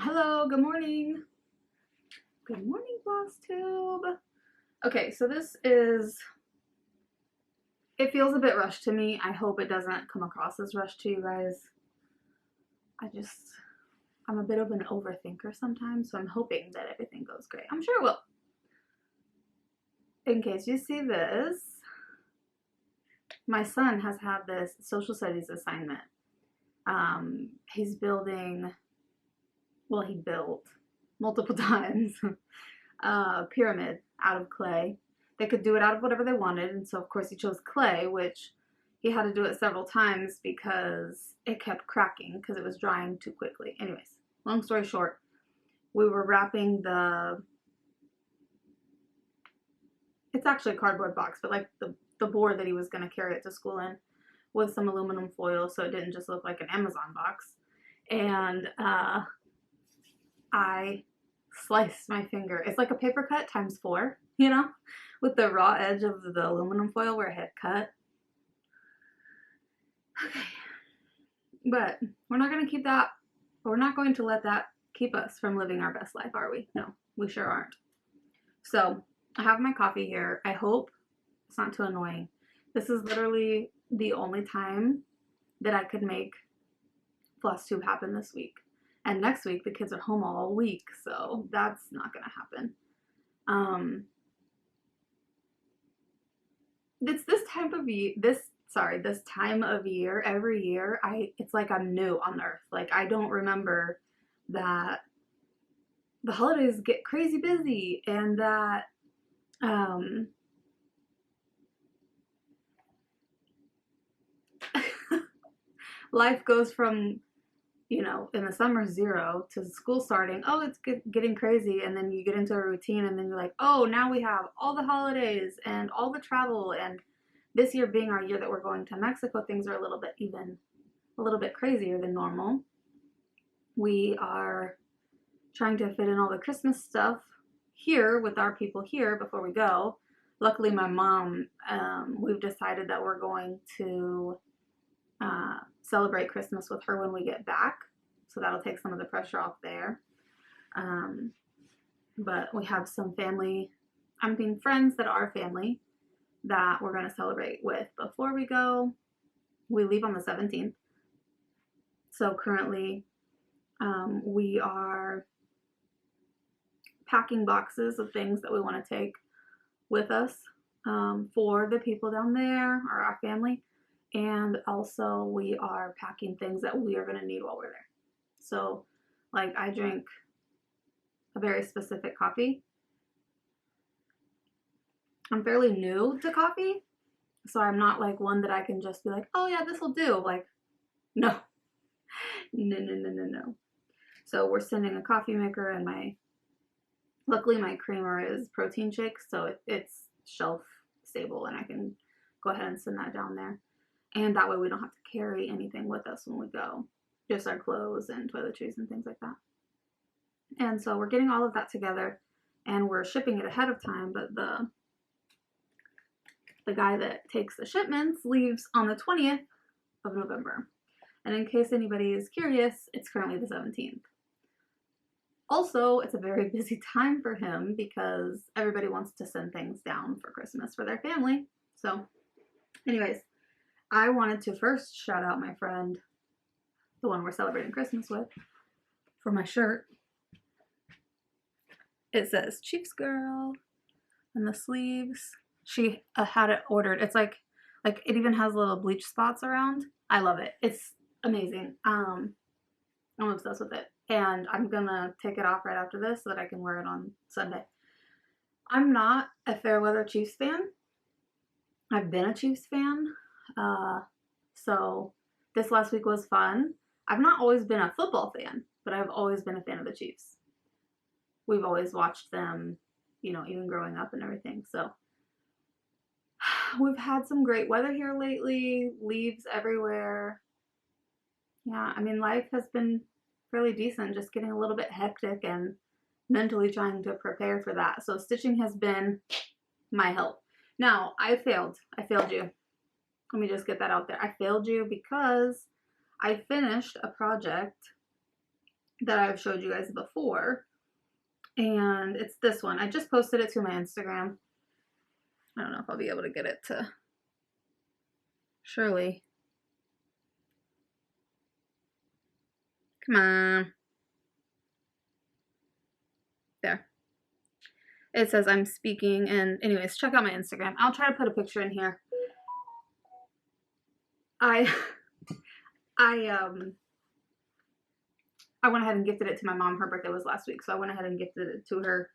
Hello, good morning. Good morning, Flosstube. Okay, so it feels a bit rushed to me. I hope it doesn't come across as rushed to you guys. I'm a bit of an overthinker sometimes, so I'm hoping that everything goes great. I'm sure it will. In case you see this, my son has had this social studies assignment. He's building, well, he built multiple times a pyramid out of clay. They could do it out of whatever they wanted, and so of course he chose clay, which he had to do it several times because it kept cracking because it was drying too quickly. Anyways, long story short, we were wrapping it's actually a cardboard box, but like the board that he was going to carry it to school in with some aluminum foil so it didn't just look like an Amazon box. And I sliced my finger. It's like a paper cut times 4, you know, with the raw edge of the aluminum foil where it had cut. Okay. But we're not going to keep that, we're not going to let that keep us from living our best life, are we? No, we sure aren't. So I have my coffee here. I hope it's not too annoying. This is literally the only time that I could make Flosstube happen this week. And next week, the kids are home all week, so that's not going to happen. It's this time of year, this time of year, every year, it's like I'm new on earth. Like, I don't remember that the holidays get crazy busy and that, life goes from, you know, in the summer 0 to school starting. Oh, it's getting crazy. And then you get into a routine and then you're like, oh, now we have all the holidays and all the travel. And this year being our year that we're going to Mexico, things are a little bit crazier than normal. We are trying to fit in all the Christmas stuff here with our people here before we go. Luckily, my mom, we've decided that we're going to celebrate Christmas with her when we get back. So that'll take some of the pressure off there. But we have some friends that are family that we're going to celebrate with before we go. We leave on the 17th. So currently, we are packing boxes of things that we want to take with us for the people down there or our family. And also we are packing things that we are going to need while we're there. So, like, I drink a very specific coffee. I'm fairly new to coffee, so I'm not like one that I can just be like, oh yeah, this will do. Like, no. No. So we're sending a coffee maker, and luckily my creamer is protein shake, so it's shelf stable and I can go ahead and send that down there. And that way we don't have to carry anything with us when we go. Just our clothes and toiletries and things like that. And so we're getting all of that together and we're shipping it ahead of time, but the guy that takes the shipments leaves on the 20th of November. And in case anybody is curious, it's currently the 17th. Also, it's a very busy time for him because everybody wants to send things down for Christmas for their family. So anyways, I wanted to first shout out my friend, the one we're celebrating Christmas with, for my shirt. It says Chiefs Girl and the sleeves. She had it ordered. It's like it even has little bleach spots around. I love it. It's amazing. I'm obsessed with it. And I'm gonna take it off right after this so that I can wear it on Sunday. I'm not a fair weather Chiefs fan. I've been a Chiefs fan. So this last week was fun. I've not always been a football fan, but I've always been a fan of the Chiefs. We've always watched them, you know, even growing up and everything. So we've had some great weather here lately, leaves everywhere. Yeah, I mean, life has been fairly decent, just getting a little bit hectic and mentally trying to prepare for that. So stitching has been my help. Now, I failed you. Let me just get that out there. I failed you because I finished a project that I've showed you guys before. And it's this one. I just posted it to my Instagram. I don't know if I'll be able to get it to Shirley. Come on. There. It says I'm speaking, and anyways, check out my Instagram. I'll try to put a picture in here. I went ahead and gifted it to my mom. Her birthday was last week, so I went ahead and gifted it to her.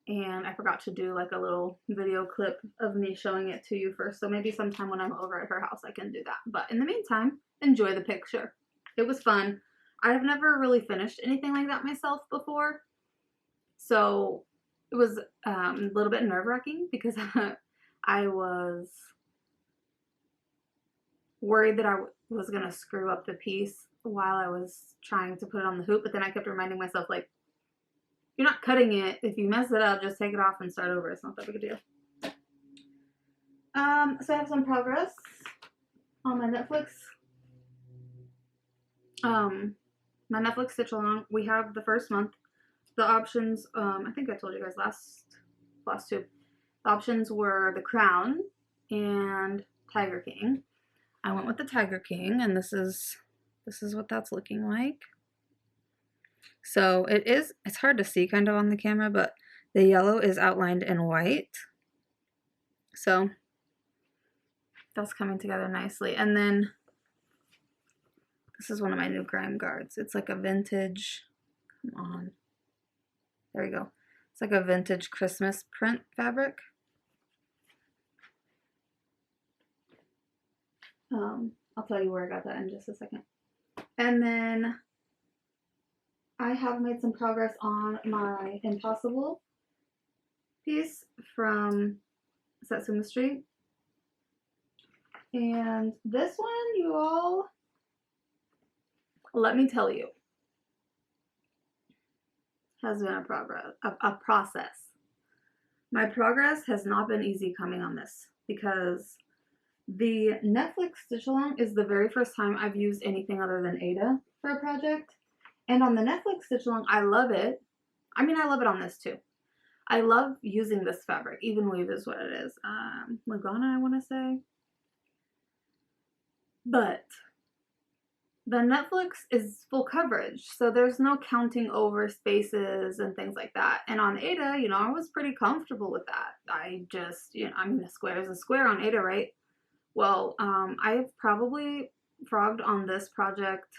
And I forgot to do like a little video clip of me showing it to you first. So maybe sometime when I'm over at her house, I can do that. But in the meantime, enjoy the picture. It was fun. I have never really finished anything like that myself before. So it was a little bit nerve-wracking because I was worried that I was going to screw up the piece while I was trying to put it on the hoop. But then I kept reminding myself, like, you're not cutting it. If you mess it up, just take it off and start over. It's not that big a deal. So I have some progress on my Netflix. My Netflix stitch along. We have the first month. The options, I think I told you guys last Flosstube. The options were the Crown and Tiger King. I went with the Tiger King, and this is what that's looking like. So it's hard to see kind of on the camera, but the yellow is outlined in white. So that's coming together nicely. And then this is one of my new Grime Guards. It's like a vintage, come on. There we go. It's like a vintage Christmas print fabric. I'll tell you where I got that in just a second. And then I have made some progress on my Impossible piece from Satsuma Street. And this one, you all, let me tell you, has been a process. My progress has not been easy coming on this because the Netflix stitch along is the very first time I've used anything other than Ada for a project. And on the Netflix stitch along, I love it. I mean, I love it on this too. I love using this fabric. Even weave is what it is. LUGANA, I want to say. But the Netflix is full coverage, so there's no counting over spaces and things like that. And on Ada, you know, I was pretty comfortable with that. I just, you know, I mean, a square is a square on Ada, right? Well, I've probably frogged on this project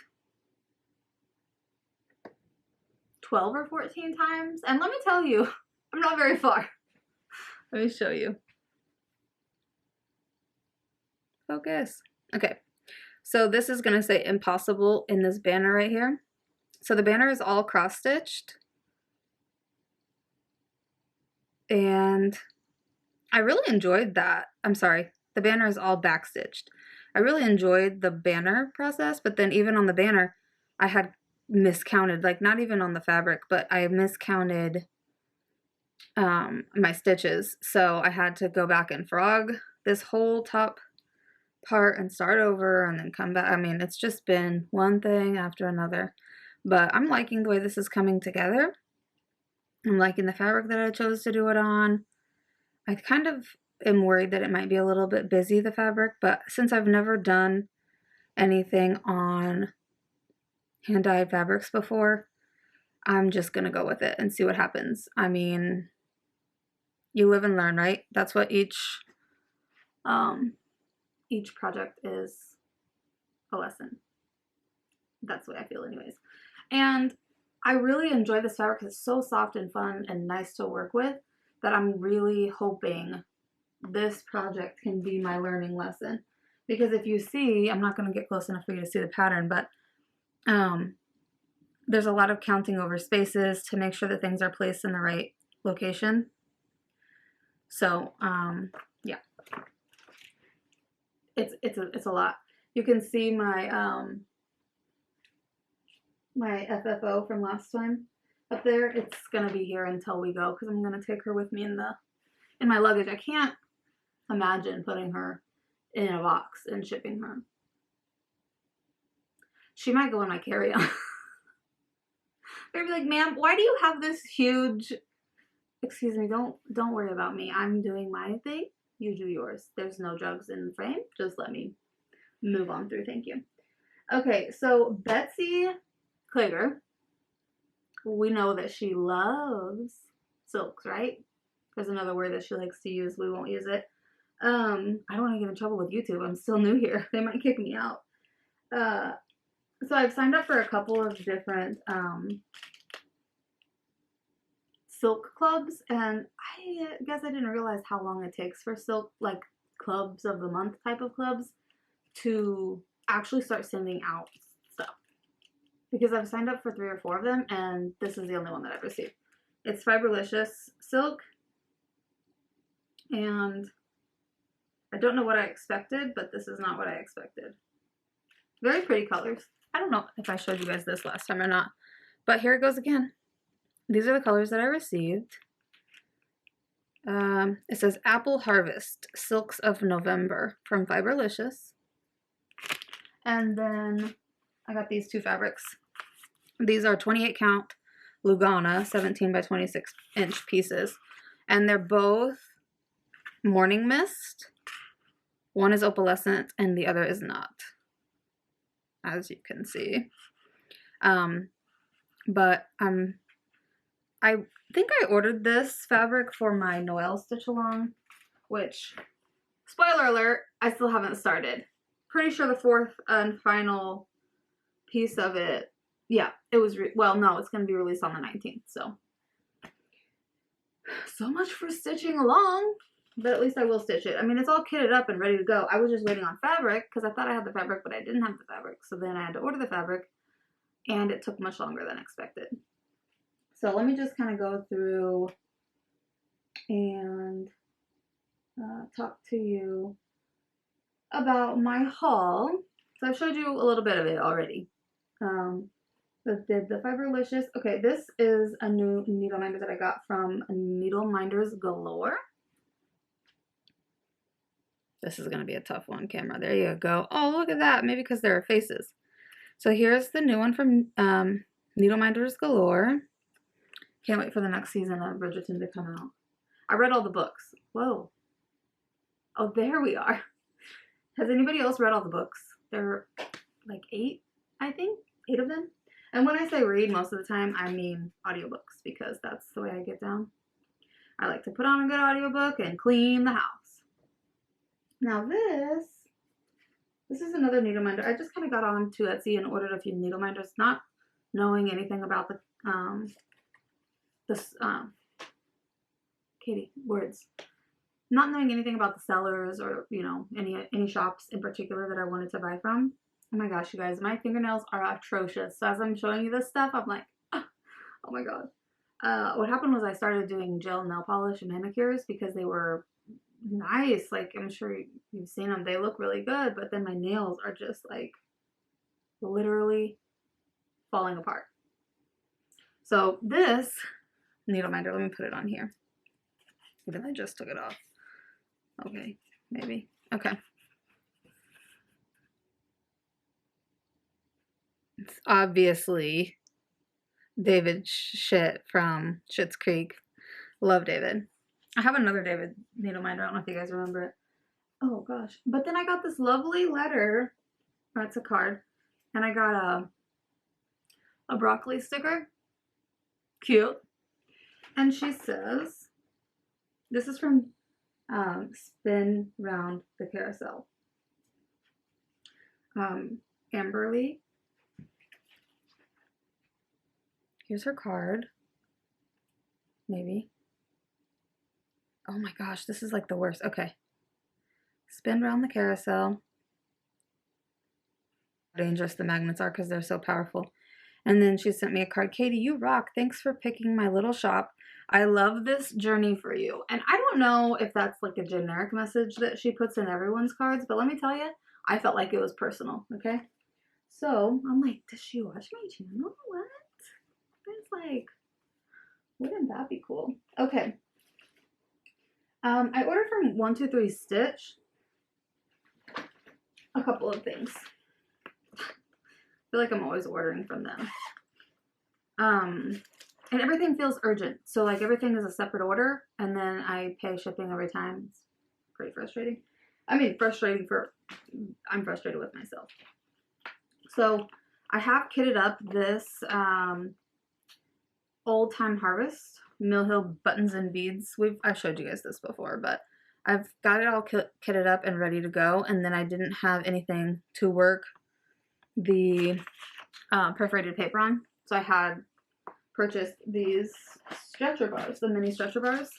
12 or 14 times. And let me tell you, I'm not very far. Let me show you. Focus. Okay. So this is going to say Impossible in this banner right here. So the banner is all cross-stitched. And I really enjoyed that. I'm sorry. The banner is all back-stitched. I really enjoyed the banner process, but then even on the banner, I had miscounted, like not even on the fabric, but I miscounted my stitches. So I had to go back and frog this whole top part and start over and then come back. I mean, it's just been one thing after another, but I'm liking the way this is coming together. I'm liking the fabric that I chose to do it on. I kind of am worried that it might be a little bit busy, the fabric, but since I've never done anything on hand-dyed fabrics before, I'm just gonna go with it and see what happens. I mean, you live and learn, right? That's what each project is, a lesson. That's the way I feel anyways. And I really enjoy this fabric because it's so soft and fun and nice to work with that I'm really hoping this project can be my learning lesson. Because if you see, I'm not going to get close enough for you to see the pattern, but there's a lot of counting over spaces to make sure that things are placed in the right location. So, yeah. It's a lot. You can see my my FFO from last time up there. It's gonna be here until we go because I'm gonna take her with me in my luggage. I can't imagine putting her in a box and shipping her. She might go in my carry-on. They'd be like, ma'am, why do you have this huge, excuse me, don't worry about me. I'm doing my thing. You do yours. There's no jugs in the frame. Just let me move on through. Thank you. Okay, so Betsy Klager, we know that she loves silks, right? There's another word that she likes to use. We won't use it. I don't want to get in trouble with YouTube. I'm still new here. They might kick me out. So I've signed up for a couple of different silk clubs, and I guess I didn't realize how long it takes for silk, like clubs of the month type of clubs, to actually start sending out stuff. Because I've signed up for 3 or 4 of them, and this is the only one that I've received. It's FIBERLICIOUS silk, and I don't know what I expected, but this is not what I expected. Very pretty colors. I don't know if I showed you guys this last time or not, but here it goes again. These are the colors that I received. It says Apple Harvest, Silks of November from FIBERLICIOUS. And then I got these 2 fabrics. These are 28 count LUGANA 17 by 26 inch pieces. And they're both Morning Mist. One is opalescent and the other is not, as you can see. But I think I ordered this fabric for my Noel stitch along, which, spoiler alert, I still haven't started. Pretty sure the 4th and final piece of it, yeah, it was, well, no, it's going to be released on the 19th, so much for stitching along, but at least I will stitch it. I mean, it's all kitted up and ready to go. I was just waiting on fabric, because I thought I had the fabric, but I didn't have the fabric, so then I had to order the fabric, and it took much longer than expected. So let me just kind of go through and talk to you about my haul. So I've showed you a little bit of it already. The FIBERLICIOUS. Okay, this is a new needle minder that I got from NeedleMindersGalore. This is going to be a tough one, camera. There you go. Oh, look at that. Maybe because there are faces. So here's the new one from NeedleMindersGalore. Can't wait for the next season of Bridgerton to come out. I read all the books. Whoa. Oh, there we are. Has anybody else read all the books? There are like 8, I think. 8 of them. And when I say read, most of the time, I mean audiobooks, because that's the way I get down. I like to put on a good audiobook and clean the house. Now this is another needle minder. I just kind of got on to Etsy and ordered a few needle minders, not knowing anything about the Katie, words. Not knowing anything about the sellers or, you know, any shops in particular that I wanted to buy from. Oh my gosh, you guys, my fingernails are atrocious. So as I'm showing you this stuff, I'm like, oh my god. What happened was I started doing gel nail polish and manicures because they were nice. Like, I'm sure you've seen them. They look really good, but then my nails are just like literally falling apart. So this needle minder, let me put it on here. Even I just took it off. Okay, maybe. Okay. It's obviously David Schitt from Schitt's Creek. Love David. I have another David needle minder. I don't know if you guys remember it. Oh gosh. But then I got this lovely letter. That's a card. And I got a broccoli sticker. Cute. And she says, this is from SpinRoundtheCarousel. Amberly. Here's her card. Maybe. Oh my gosh, this is like the worst. Okay. Spin round the carousel. How dangerous the magnets are because they're so powerful. And then she sent me a card. Katie, you rock. Thanks for picking my little shop. I love this journey for you. And I don't know if that's like a generic message that she puts in everyone's cards, but let me tell you, I felt like it was personal, okay? So I'm like, does she watch my channel? What? It's like, wouldn't that be cool? Okay. I ordered from 123 Stitch a couple of things. I feel like I'm always ordering from them. And everything feels urgent. So like everything is a separate order, and then I pay shipping every time. It's pretty frustrating. I mean, I'm frustrated with myself. So I have kitted up this Old Time Harvest Mill Hill buttons and beads. I showed you guys this before, but I've got it all kitted up and ready to go. And then I didn't have anything to work the perforated paper on. So I had purchased these stretcher bars, the mini stretcher bars.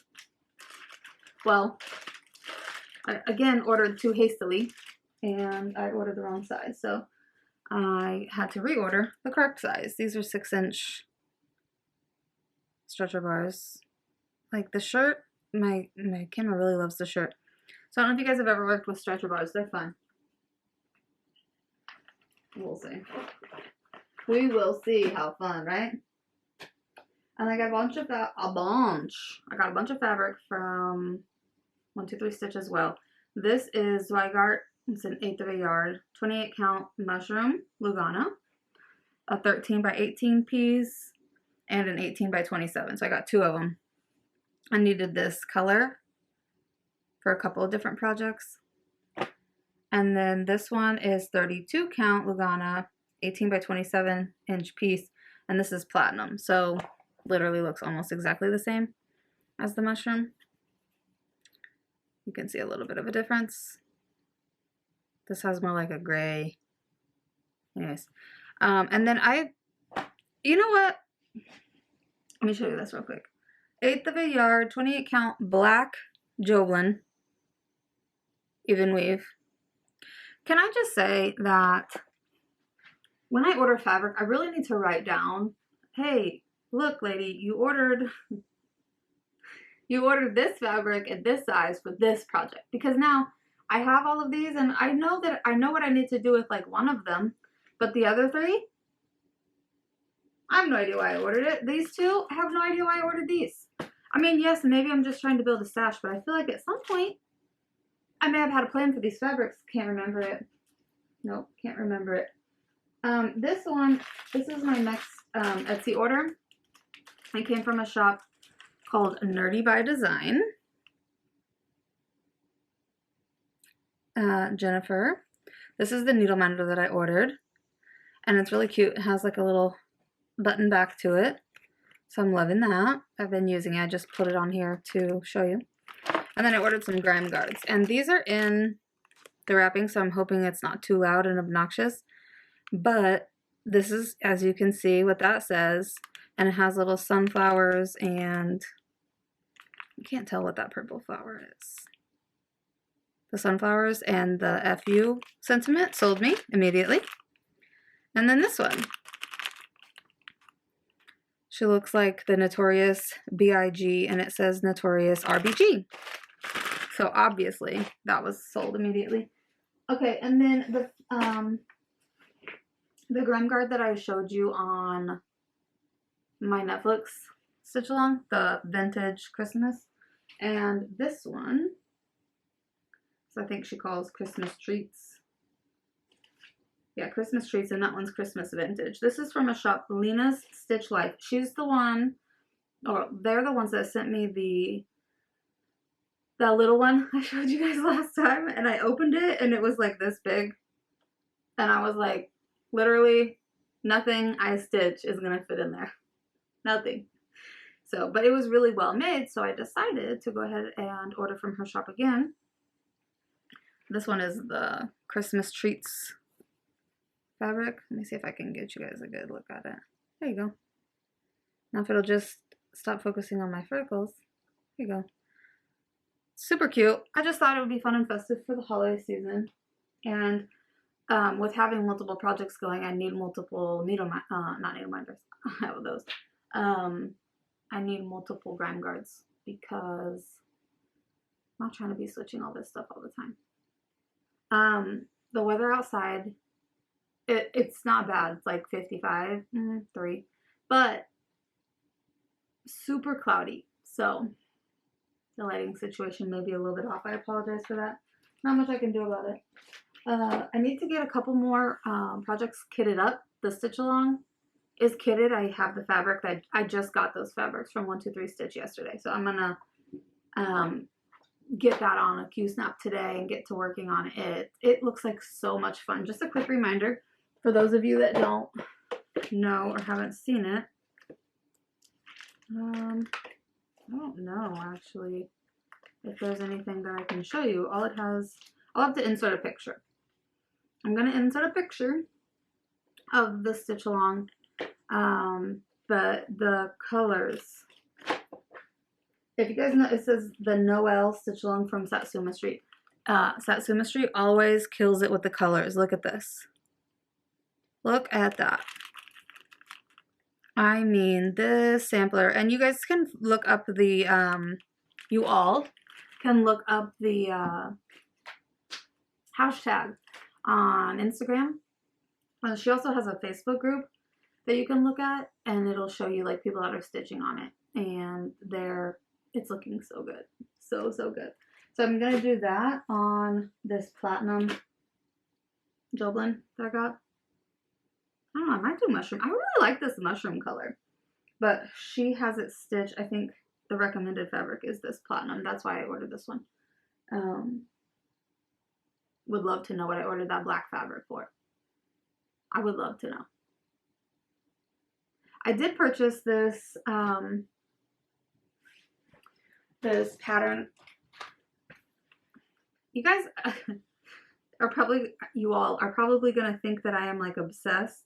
Well, I again ordered too hastily, and I ordered the wrong size. So I had to reorder the correct size. These are 6-inch stretcher bars. Like the shirt, my camera really loves the shirt. So I don't know if you guys have ever worked with stretcher bars. They're fun. We'll see. We will see how fun, right? And I got a bunch of that. I got a bunch of fabric from 123 Stitch as well. This is Zweigart. It's an 1/8 of a yard, 28 count mushroom LUGANA, a 13 by 18 piece, and an 18 by 27. So I got 2 of them. I needed this color for a couple of different projects. And then this one is 32 count LUGANA, 18 by 27 inch piece, and this is platinum. So literally looks almost exactly the same as the mushroom. You can see a little bit of a difference. This has more like a gray. Anyways, and then you know what? Let me show you this real quick. 1/8 of a yard, 28 count black Joblin even weave. Can I just say that when I order fabric, I really need to write down, hey, look, lady, you ordered this fabric at this size for this project. Because now I have all of these, and I know what I need to do with like one of them, but the other 3, I have no idea why I ordered it. These 2, I have no idea why I ordered these. I mean, yes, maybe I'm just trying to build a stash, but I feel like at some point I may have had a plan for these fabrics. Can't remember it. Nope, can't remember it. This is my next Etsy order. It came from a shop called NerdybyDesign. Jennifer. This is the needle minder that I ordered, and it's really cute. It has like a little button back to it, so I'm loving that. I've been using it. I just put it on here to show you. And then I ordered some Grime Guards, and these are in the wrapping, so I'm hoping it's not too loud and obnoxious. But this is, as you can see, what that says, and it has little sunflowers, and you can't tell what that purple flower is. The sunflowers and the FU sentiment sold me immediately. And then this one. She looks like the Notorious B.I.G. and it says Notorious R.B.G. So obviously that was sold immediately. Okay, and then the Grime Guard that I showed you on my Netflix stitch along, the vintage Christmas, and this one, so I think she calls Christmas Treats. Yeah, Christmas Treats, and that one's Christmas Vintage. This is from a shop, Lina's Stitch Life. She's the one, or they're the ones that sent me that little one I showed you guys last time, and I opened it and it was like this big, and I was like, literally nothing I stitch is gonna fit in there. Nothing. So, but it was really well made, so I decided to go ahead and order from her shop again. This one is the Christmas Treats fabric. Let me see if I can get you guys a good look at it. There you go. Now if it'll just stop focusing on my freckles. Here you go. Super cute. I just thought it would be fun and festive for the holiday season. And with having multiple projects going, I need multiple not needle minders. I have those. I need multiple Grime Guards because I'm not trying to be switching all this stuff all the time. The weather outside, it's not bad. It's like 55, 3, but super cloudy. So the lighting situation may be a little bit off. I apologize for that. Not much I can do about it. I need to get a couple more projects kitted up, the stitch along, is kitted. I have the fabric that I just got those fabrics from 123 Stitch yesterday. So I'm gonna get that on a Q-snap today and get to working on it. It looks like so much fun. Just a quick reminder for those of you that don't know or haven't seen it. I don't know actually if there's anything that I can show you. All it has, I'll have to insert a picture. I'm gonna insert a picture of the stitch along, but the colors, if you guys know, it says the Noel stitch along from Satsuma Street. Satsuma Street always kills it with the colors. Look at this. Look at that. I mean, this sampler, and you guys can look up the, you all can look up the hashtag on Instagram. She also has a Facebook group that you can look at, and it'll show you like people that are stitching on it, and it's looking so good, so good. So I'm gonna do that on this platinum Joblin that I got. I don't know, I might do mushroom. I really like this mushroom color, but she has it stitched. I think the recommended fabric is this platinum. That's why I ordered this one. Would love to know what I ordered that black fabric for. I would love to know. I did purchase this this pattern. You guys are probably, you all are probably gonna think that I am like obsessed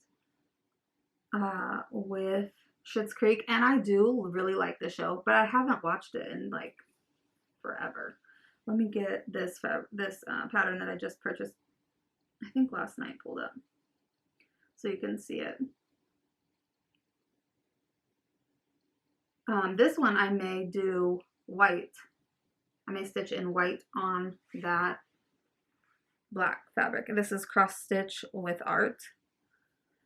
with Schitt's Creek, and I do really like the show, but I haven't watched it in like forever. Let me get this pattern that I just purchased, I think last night, pulled up so you can see it. This one I may do white. I may stitch in white on that black fabric. This is cross stitch with art,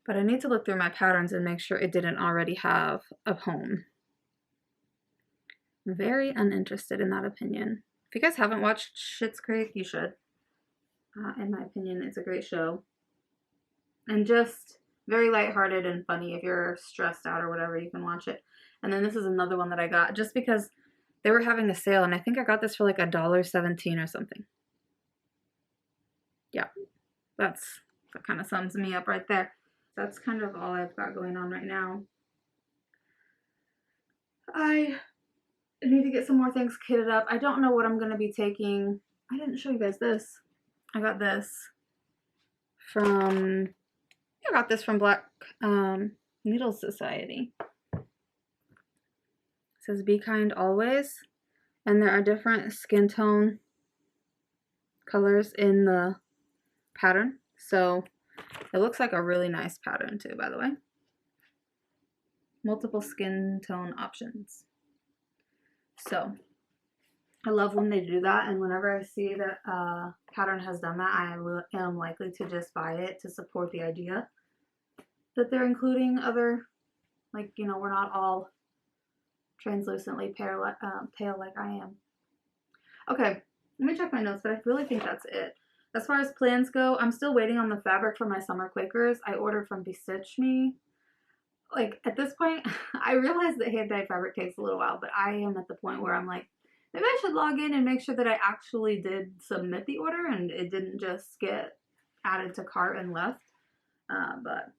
but I need to look through my patterns and make sure it didn't already have a home. Very uninterested in that opinion. If you guys haven't watched Schitt's Creek, you should. In my opinion, it's a great show. And just very lighthearted and funny. If you're stressed out or whatever, you can watch it. And then this is another one that I got just because they were having a sale, and I think I got this for like $1.17 or something. Yeah, that kind of sums me up right there. That's kind of all I've got going on right now. I need to get some more things kitted up. I don't know what I'm going to be taking. I didn't show you guys this. I got this from, Black Needle Society. It says be kind always, and there are different skin tone colors in the pattern, so it looks like a really nice pattern too, by the way. Multiple skin tone options. So I love when they do that, and whenever I see that pattern has done that, I am likely to just buy it to support the idea that they're including other, like, you know, we're not all translucently pale like I am. Okay, let me check my notes, but I really think that's it. As far as plans go, I'm still waiting on the fabric for my summer Quakers. I ordered from Bestitch Me. Like, at this point, I realize that hand-dyed fabric takes a little while, but I am at the point where I'm like, maybe I should log in and make sure that I actually did submit the order and it didn't just get added to cart and left. But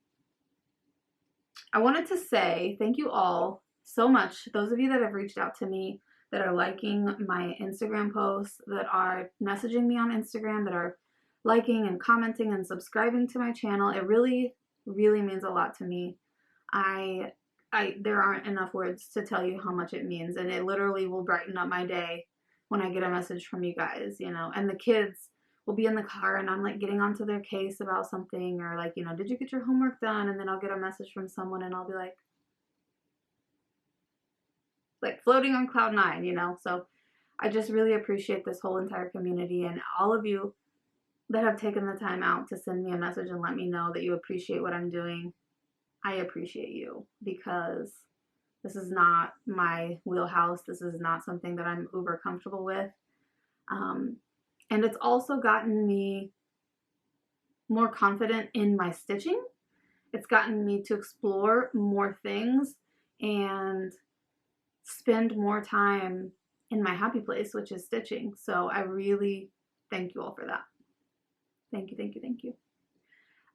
I wanted to say thank you all so much. Those of you that have reached out to me, that are liking my Instagram posts, that are messaging me on Instagram, that are liking and commenting and subscribing to my channel. It really, really means a lot to me. There aren't enough words to tell you how much it means, and it literally will brighten up my day when I get a message from you guys, you know. And the kids will be in the car and I'm like getting onto their case about something, or like, you know, did you get your homework done? And then I'll get a message from someone and I'll be like floating on cloud nine, you know. So I just really appreciate this whole entire community and all of you that have taken the time out to send me a message and let me know that you appreciate what I'm doing. I appreciate you, because this is not my wheelhouse. This is not something that I'm uber comfortable with. And it's also gotten me more confident in my stitching it's gotten me to explore more things and spend more time in my happy place, which is stitching. So I really thank you all for that. Thank you, thank you, thank you.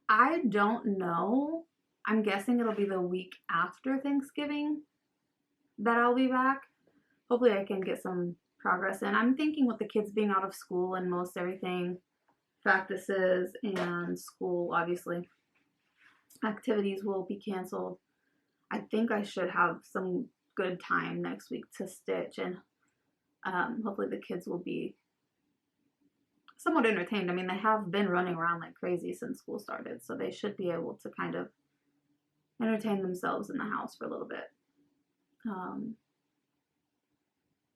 I don't know. I'm guessing it'll be the week after Thanksgiving that I'll be back. Hopefully I can get some progress in. I'm thinking with the kids being out of school and most everything, practices and school, obviously, activities will be canceled. I think I should have some good time next week to stitch, and hopefully the kids will be somewhat entertained. I mean, they have been running around like crazy since school started, so they should be able to kind of entertain themselves in the house for a little bit.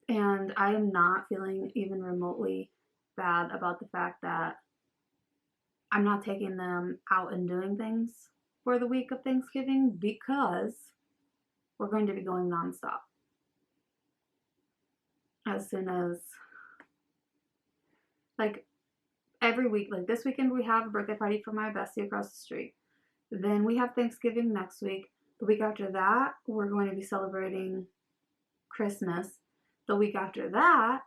And I am not feeling even remotely bad about the fact that I'm not taking them out and doing things for the week of Thanksgiving, because we're going to be going nonstop. As soon as, like, every week, like this weekend we have a birthday party for my bestie across the street. Then we have Thanksgiving next week. The week after that, we're going to be celebrating Christmas. The week after that,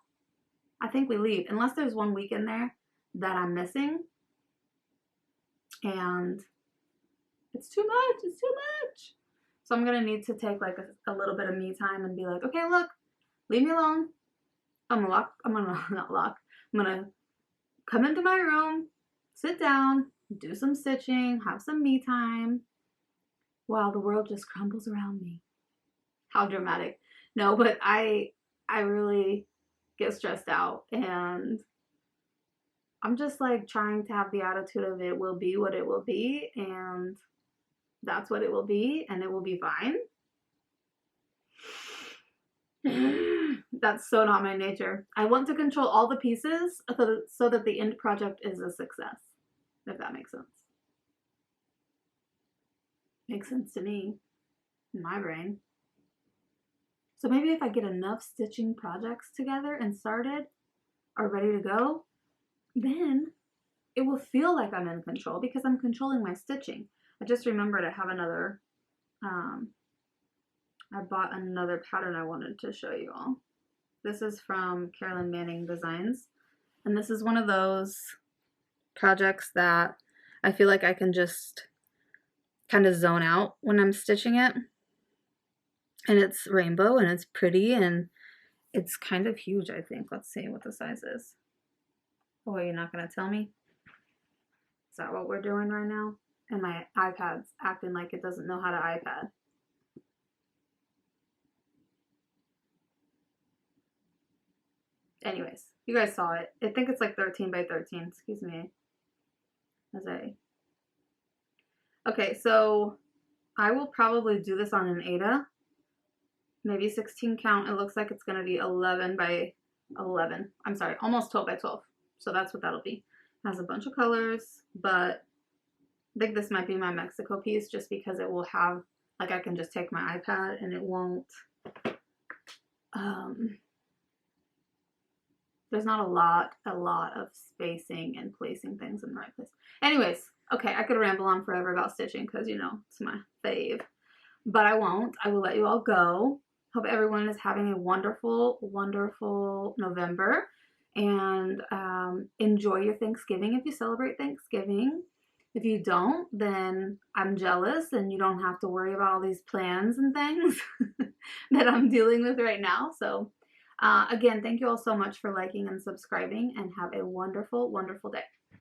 I think we leave, unless there's one week in there that I'm missing. And it's too much. It's too much. So I'm going to need to take like a little bit of me time and be like, okay, look, leave me alone. I'm going to come into my room, sit down, do some stitching, have some me time while the world just crumbles around me. How dramatic. No, but I really get stressed out, and I'm just like trying to have the attitude of it will be what it will be, and that's what it will be, and it will be fine. That's so not my nature. I want to control all the pieces so that the end project is a success, if that makes sense. Makes sense to me, in my brain. So maybe if I get enough stitching projects together and started or ready to go, then it will feel like I'm in control because I'm controlling my stitching. I just remembered I have another, I bought another pattern I wanted to show you all. This is from Carolyn Manning Designs. And this is one of those projects that I feel like I can just kind of zone out when I'm stitching it. And it's rainbow and it's pretty and it's kind of huge, I think. Let's see what the size is. Oh, you're not going to tell me? Is that what we're doing right now? And my iPad's acting like it doesn't know how to iPad. Anyways, you guys saw it. I think it's like 13 by 13. Excuse me. Okay, so I will probably do this on an Aida. Maybe 16 count. It looks like it's going to be 11 by 11. I'm sorry, almost 12 by 12. So that's what that'll be. It has a bunch of colors, but I think this might be my Mexico piece just because it will have, like, I can just take my iPad and it won't, there's not a lot of spacing and placing things in the right place. Anyways, okay, I could ramble on forever about stitching because, you know, it's my fave. But I won't. I will let you all go. Hope everyone is having a wonderful, wonderful November. And enjoy your Thanksgiving if you celebrate Thanksgiving. If you don't, then I'm jealous and you don't have to worry about all these plans and things that I'm dealing with right now. So again, thank you all so much for liking and subscribing, and have a wonderful, wonderful day.